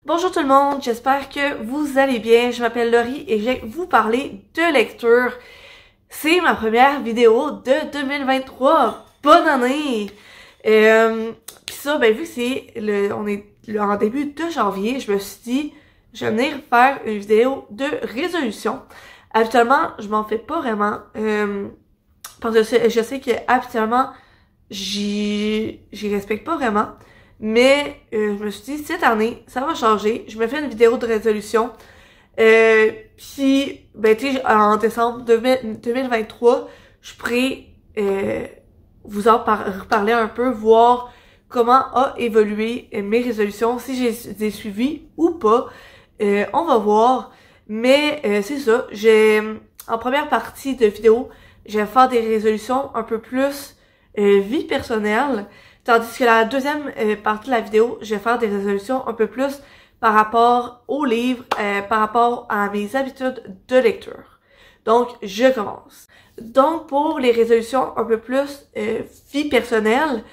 Bonjour tout le monde, j'espère que vous allez bien. Je m'appelle Laurie et je viens vous parler de lecture. C'est ma première vidéo de 2023. Bonne année! Pis ça, vu que on est en début de janvier, je me suis dit, je vais venir faire une vidéo de résolution. Habituellement, je m'en fais pas vraiment, parce que je sais que habituellement, j'y respecte pas vraiment. Mais je me suis dit, cette année, ça va changer. Je me fais une vidéo de résolution. Puis, tu sais, en décembre 2023, je pourrais vous en reparler un peu, voir comment a évolué mes résolutions, si j'ai des suivis ou pas. On va voir. Mais c'est ça. En première partie de vidéo, je vais faire des résolutions un peu plus vie personnelle. Tandis que la deuxième partie de la vidéo, je vais faire des résolutions un peu plus par rapport aux livres, par rapport à mes habitudes de lecture. Donc, je commence. Donc, pour les résolutions un peu plus vie personnelle,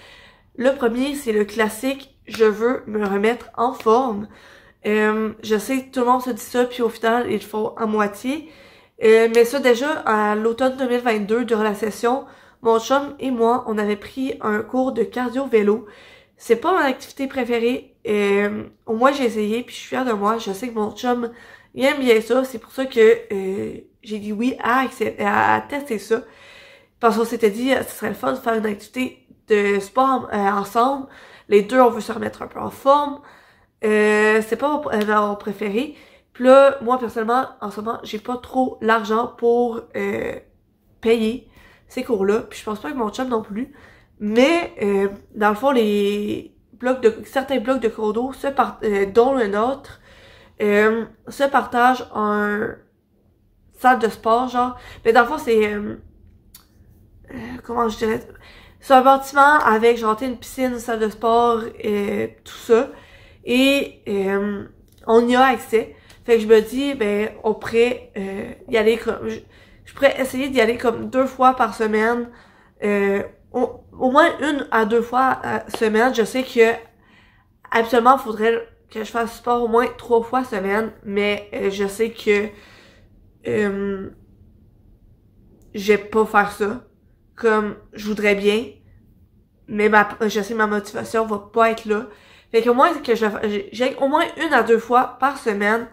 le premier, c'est le classique « Je veux me remettre en forme ». Je sais que tout le monde se dit ça, puis au final, ils le font à moitié. Mais ça, déjà, à l'automne 2022, durant la session, mon chum et moi, on avait pris un cours de cardio-vélo. C'est pas mon activité préférée. Au moins, j'ai essayé, puis je suis fière de moi. Je sais que mon chum, il aime bien ça. C'est pour ça que j'ai dit oui à tester ça. Parce qu'on s'était dit, ce serait le fun de faire une activité de sport ensemble. Les deux, on veut se remettre un peu en forme. C'est pas mon préféré. Puis là, moi, personnellement, en ce moment, j'ai pas trop l'argent pour payer ces cours-là, puis je pense pas que mon chum non plus. Mais, dans le fond, certains blocs de cours d'eau, dont le nôtre, se partagent un salle de sport, genre. Mais dans le fond, c'est, comment je dirais, c'est un bâtiment avec, genre, une piscine, une salle de sport, tout ça. Et, on y a accès. Fait que je me dis, on pourrait y aller comme... Je pourrais essayer d'y aller comme 2 fois par semaine. Au moins 1 à 2 fois semaine. Je sais que habituellement, il faudrait que je fasse sport au moins 3 fois semaine. Mais je sais que je vais pas faire ça comme je voudrais bien. Mais je sais que ma motivation va pas être là. Fait qu'au moins que j'ai au moins 1 à 2 fois par semaine,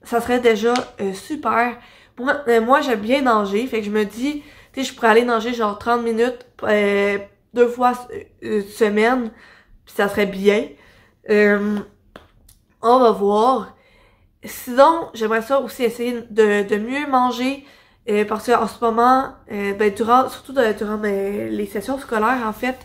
ça serait déjà super. Moi, j'aime bien nager, fait que je me dis, tu sais, je pourrais aller nager genre 30 minutes 2 fois semaine, puis ça serait bien. On va voir. Sinon, j'aimerais ça aussi essayer de mieux manger, parce que en ce moment, surtout durant les sessions scolaires, en fait,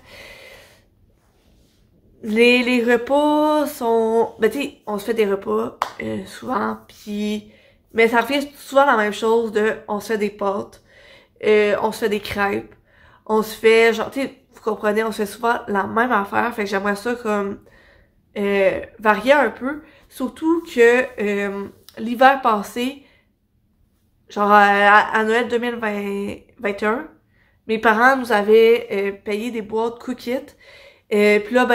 les repas sont... tu sais, on se fait des repas souvent, puis... Mais ça revient souvent la même chose on se fait des pâtes, on se fait des crêpes, on se fait... Genre, tu sais, vous comprenez, on se fait souvent la même affaire, fait que j'aimerais ça comme... varier un peu. Surtout que l'hiver passé, genre à Noël 2021, mes parents nous avaient payé des boîtes Cook It. Puis là,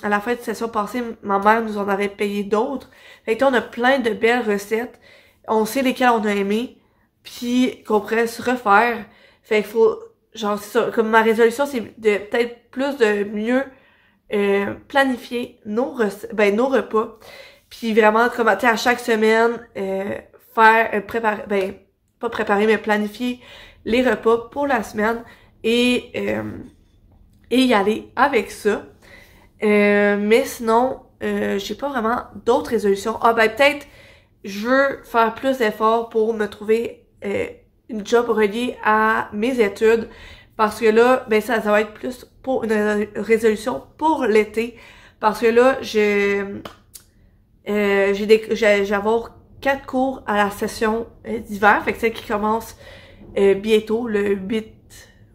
à la fin de session passée, ma mère nous en avait payé d'autres. Fait que là, on a plein de belles recettes. On sait lesquelles on a aimé, puis qu'on pourrait se refaire. Fait qu'il faut, genre, c'est ça, comme ma résolution, c'est de peut-être plus de mieux planifier nos repas. Puis vraiment, comme, tu sais, à chaque semaine, préparer, pas préparer, mais planifier les repas pour la semaine et y aller avec ça. Mais sinon, j'ai pas vraiment d'autres résolutions. Peut-être je veux faire plus d'efforts pour me trouver une job reliée à mes études. Parce que là, ça va être plus pour une résolution pour l'été. Parce que là, je vais avoir 4 cours à la session d'hiver. Fait que celle qui commence bientôt, le 8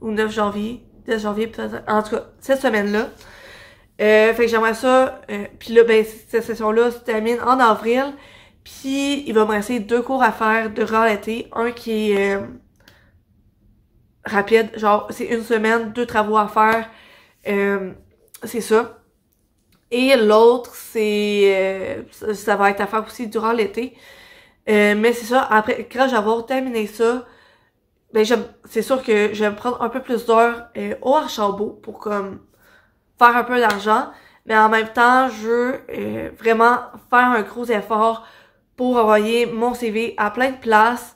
ou 9 janvier. 10 janvier, peut-être. En tout cas, cette semaine-là. Fait que j'aimerais ça. Puis là, cette session-là se termine en avril. Puis il va me rester 2 cours à faire durant l'été. Un qui est rapide, genre c'est 1 semaine, 2 travaux à faire. C'est ça. Et l'autre, c'est ça va être à faire aussi durant l'été. Mais c'est ça, après, quand j'aurai terminé ça, ben c'est sûr que je vais me prendre un peu plus d'heures au Archambault pour comme faire un peu d'argent. Mais en même temps, je veux vraiment faire un gros effort pour envoyer mon CV à plein de places.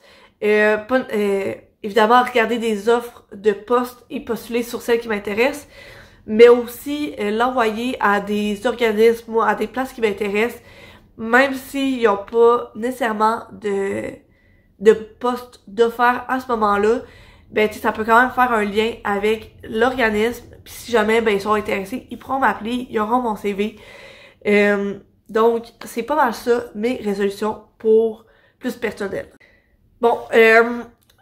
Évidemment, regarder des offres de postes et postuler sur celles qui m'intéressent, mais aussi l'envoyer à des organismes ou à des places qui m'intéressent, même s'ils n'ont pas nécessairement de postes d'offres à ce moment-là. Ben, tu sais, ça peut quand même faire un lien avec l'organisme. Puis si jamais ben ils sont intéressés, ils pourront m'appeler, ils auront mon CV. Donc, c'est pas mal ça, mes résolutions pour plus personnelles. Bon,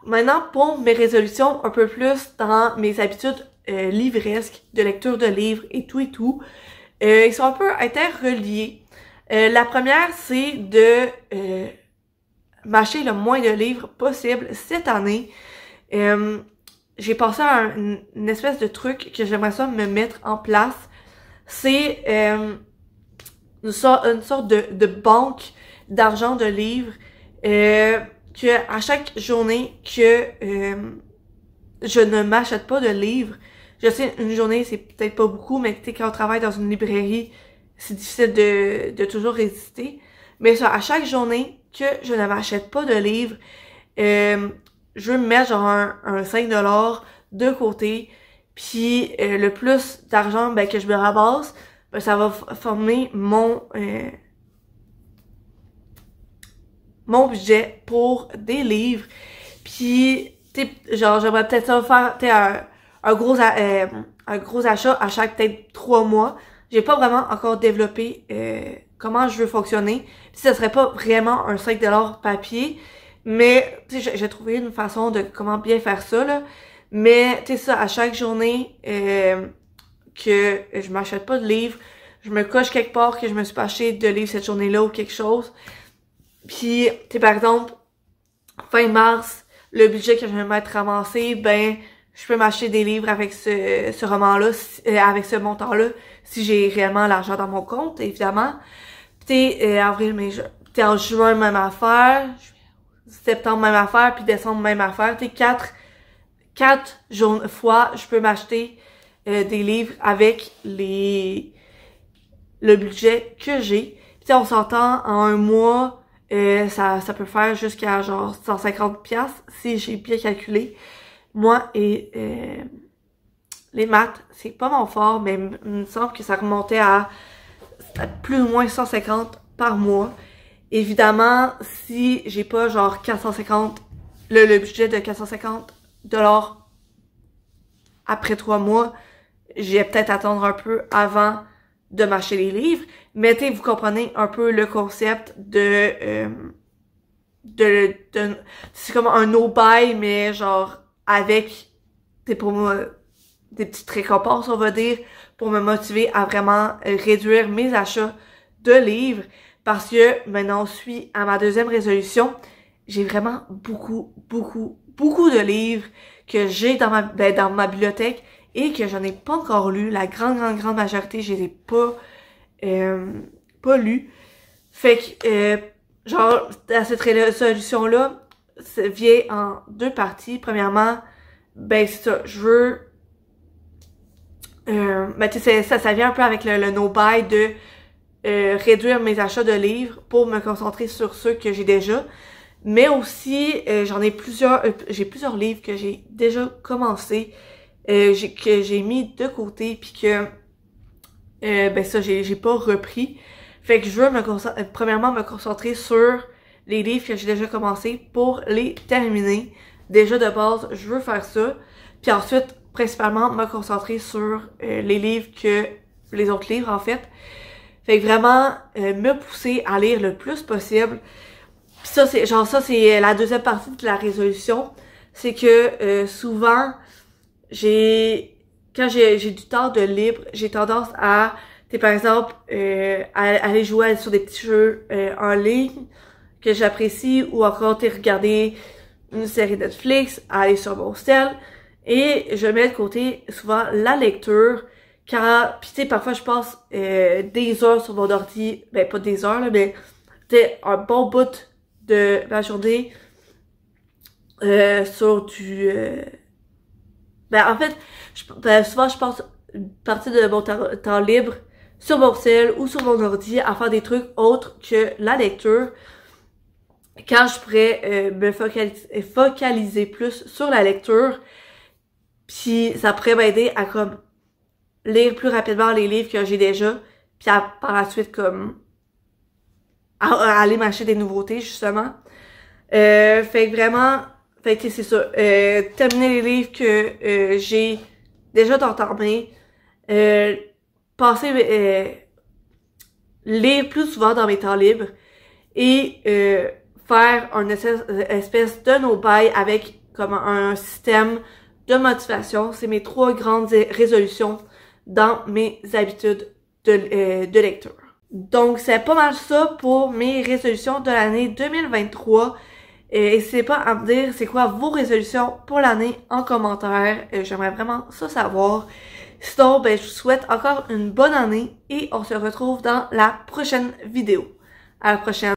maintenant pour mes résolutions un peu plus dans mes habitudes livresques, de lecture de livres et tout. Ils sont un peu interreliés. La première, c'est de m'acheter le moins de livres possible cette année. J'ai pensé à une espèce de truc que j'aimerais ça me mettre en place. C'est une sorte de banque d'argent de livres que à chaque journée que je ne m'achète pas de livres, je sais une journée c'est peut-être pas beaucoup, mais tu sais quand on travaille dans une librairie, c'est difficile de toujours résister. Mais ça, à chaque journée que je ne m'achète pas de livres, je veux me mettre genre un 5$ de côté, puis le plus d'argent ben, que je me ramasse, ben, ça va former mon budget pour des livres. Puis genre j'aimerais peut-être ça faire un gros achat à chaque peut-être 3 mois. J'ai pas vraiment encore développé comment je veux fonctionner. Puis ça serait pas vraiment un 5$ papier, mais tu sais j'ai trouvé une façon de comment bien faire ça là. Mais tu sais ça, à chaque journée que je m'achète pas de livres, je me coche quelque part que je me suis pas acheté de livres cette journée-là ou quelque chose. Puis tu sais par exemple fin mars, le budget que je vais m'être ramassé, ben je peux m'acheter des livres avec ce roman-là, avec ce montant-là, si j'ai réellement l'argent dans mon compte, évidemment. Puis avril, mai, en juin, même affaire, septembre, même affaire, puis décembre, même affaire. Tu sais, quatre fois, je peux m'acheter des livres avec le budget que j'ai. Puis on s'entend, en un mois, ça peut faire jusqu'à genre 150$ si j'ai bien calculé. Moi et les maths, c'est pas mon fort, mais il me semble que ça remontait à plus ou moins 150 par mois. Évidemment, si j'ai pas genre 450, le budget de 450$ après 3 mois, j'ai peut-être attendre un peu avant de m'acheter les livres. Mais tu sais, vous comprenez un peu le concept de c'est comme un no-buy, mais genre avec, pour moi, des petites récompenses, on va dire, pour me motiver à vraiment réduire mes achats de livres, parce que maintenant on suit à ma deuxième résolution, j'ai vraiment beaucoup de livres que j'ai dans ma bibliothèque et que je n'ai pas encore lu. La grande majorité, je les ai pas lus. Fait que, genre, à cette résolution-là, ça vient en 2 parties. Premièrement, ben c'est ça, je veux ben tu sais ça vient un peu avec le no-buy de réduire mes achats de livres pour me concentrer sur ceux que j'ai déjà. Mais aussi j'ai plusieurs livres que j'ai déjà commencé, que j'ai mis de côté puis que ben ça j'ai pas repris. Fait que je veux premièrement me concentrer sur les livres que j'ai déjà commencé pour les terminer. Déjà de base, je veux faire ça. Puis ensuite, principalement, me concentrer sur les autres livres en fait. Fait que vraiment, me pousser à lire le plus possible. Puis ça, c'est la deuxième partie de la résolution. C'est que souvent, quand j'ai du temps de libre, j'ai tendance à, par exemple, aller jouer sur des petits jeux en ligne que j'apprécie, ou encore regarder une série Netflix, aller sur mon cell, et je mets de côté souvent la lecture Puis tu sais, parfois je passe des heures sur mon ordi, ben pas des heures là, mais tu sais, un bon bout de ma journée sur du... Ben en fait, souvent je passe une partie de mon temps libre sur mon cell ou sur mon ordi à faire des trucs autres que la lecture, quand je pourrais me focaliser plus sur la lecture, puis ça pourrait m'aider à comme lire plus rapidement les livres que j'ai déjà, puis par la suite comme à aller m'acheter des nouveautés justement. Fait que vraiment, fait que c'est ça. Terminer les livres que j'ai déjà entamés, lire plus souvent dans mes temps libres et faire une espèce de no-buy avec comme un système de motivation. C'est mes 3 grandes résolutions dans mes habitudes de lecture. Donc, c'est pas mal ça pour mes résolutions de l'année 2023. N'hésitez pas à me dire c'est quoi vos résolutions pour l'année en commentaire. J'aimerais vraiment ça savoir. Sinon, ben, je vous souhaite encore une bonne année et on se retrouve dans la prochaine vidéo. À la prochaine!